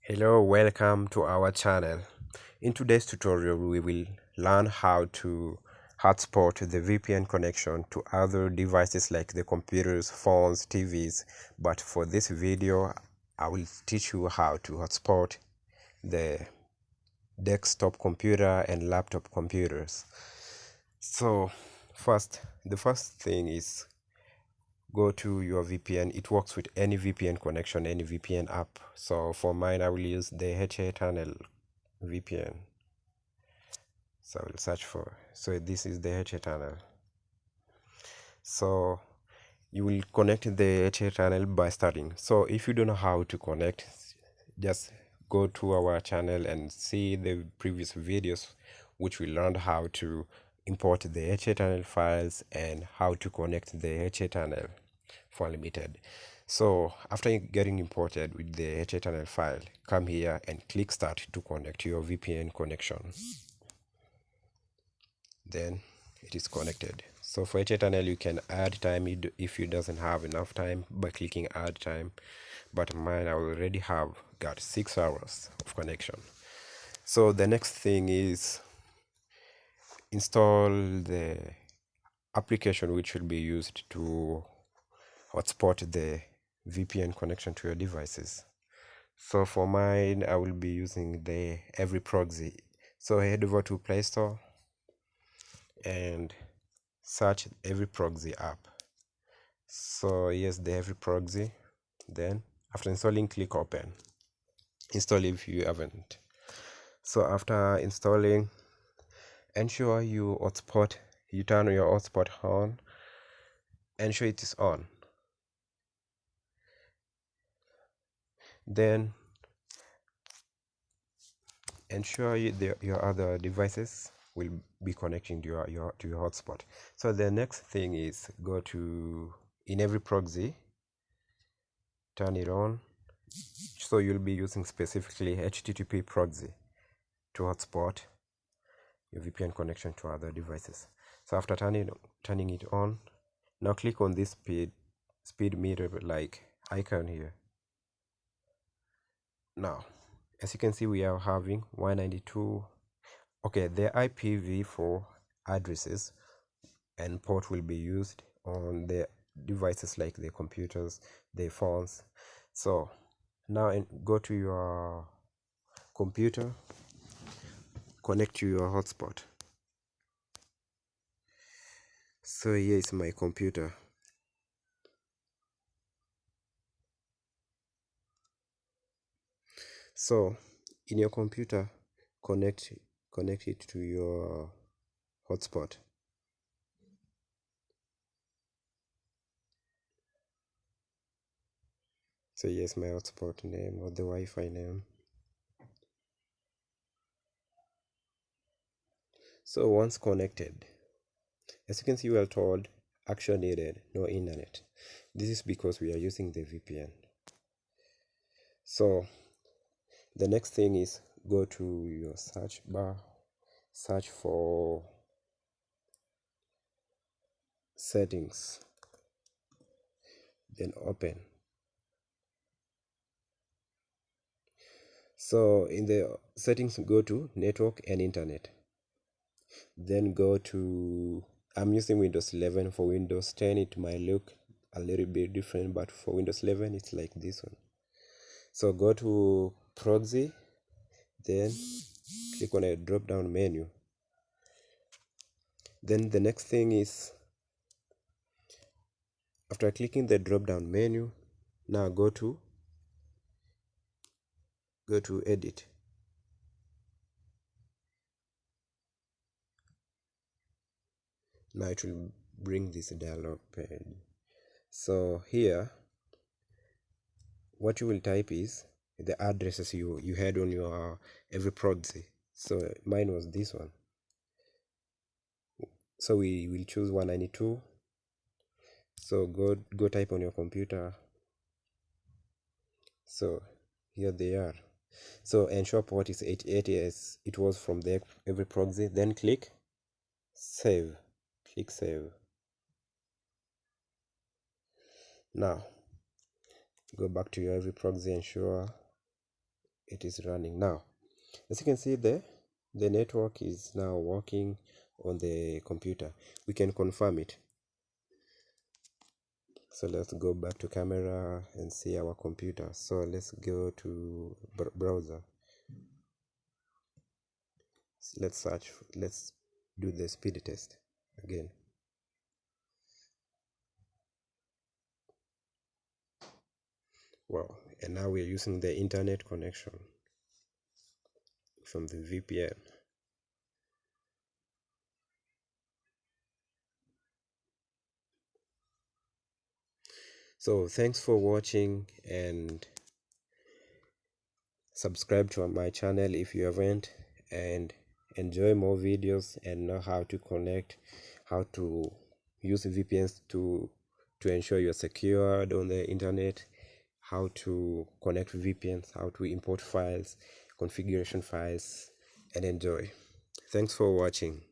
Hello, welcome to our channel. In today's tutorial, we will learn how to hotspot the VPN connection to other devices like the computers, phones, TVs. But for this video, I will teach you how to hotspot the desktop computer and laptop computers. So, the first thing is go to your VPN. It works with any VPN connection, any VPN app. So for mine, I will use the HA tunnel VPN. So I will search for. So this is the HA tunnel. So you will connect the HA tunnel by starting. So if you don't know how to connect, just go to our channel and see the previous videos, which we learned how to import the HA tunnel files and how to connect the HA tunnel for unlimited. So after getting imported with the HTML file, come here and click start to connect your VPN connection. Then it is connected. So for HTML you can add time if you doesn't have enough time by clicking add time, but mine I already have got 6 hours of connection. So the next thing is install the application which will be used to hotspot the VPN connection to your devices. So for mine, I will be using the Every Proxy. So head over to Play Store and search Every Proxy app. So yes, the Every Proxy. Then after installing, click open. Install if you haven't. So after installing, ensure you turn your hotspot on. Ensure it is on. Then ensure your other devices will be connecting to your hotspot. So the next thing is go to in Every Proxy, turn it on. So you'll be using specifically HTTP proxy to hotspot your VPN connection to other devices. So after turning it on, now click on this speed meter like icon here. Now as you can see, we are having 192. Okay, the IPv4 addresses and port will be used on the devices like the computers, the phones. So now go to your computer, connect to your hotspot. So here is my computer. So in your computer, connect it to your hotspot. So here's my hotspot name or the Wi-Fi name. So once connected, as you can see, we are told action needed, no internet. This is because we are using the VPN. So the next thing is go to your search bar, search for settings, then open. So in the settings, go to network and internet. Then go to, I'm using Windows 11. For Windows 10 it might look a little bit different, but for Windows 11 it's like this one. So go to proxy, then click on a drop down menu. Then the next thing is, after clicking the drop down menu, now go to edit. Now it will bring this dialog page. So here what you will type is the addresses you had on your Every Proxy. So mine was this one. So we will choose 192. So go type on your computer. So here they are. So ensure port is 8080 as it was from the Every Proxy. Then click save. Click save. Now go back to your Every Proxy, ensure it is running now. As you can see there, the network is now working on the computer. We can confirm it. So let's go back to camera and see our computer. So let's go to browser. Let's search, let's do the speed test again. Wow, and now we're using the internet connection from the VPN. So thanks for watching, and subscribe to my channel if you haven't, and enjoy more videos and know how to connect, how to use VPNs to ensure you're secured on the internet, how to connect VPNs, how to import files, configuration files, and enjoy. Thanks for watching.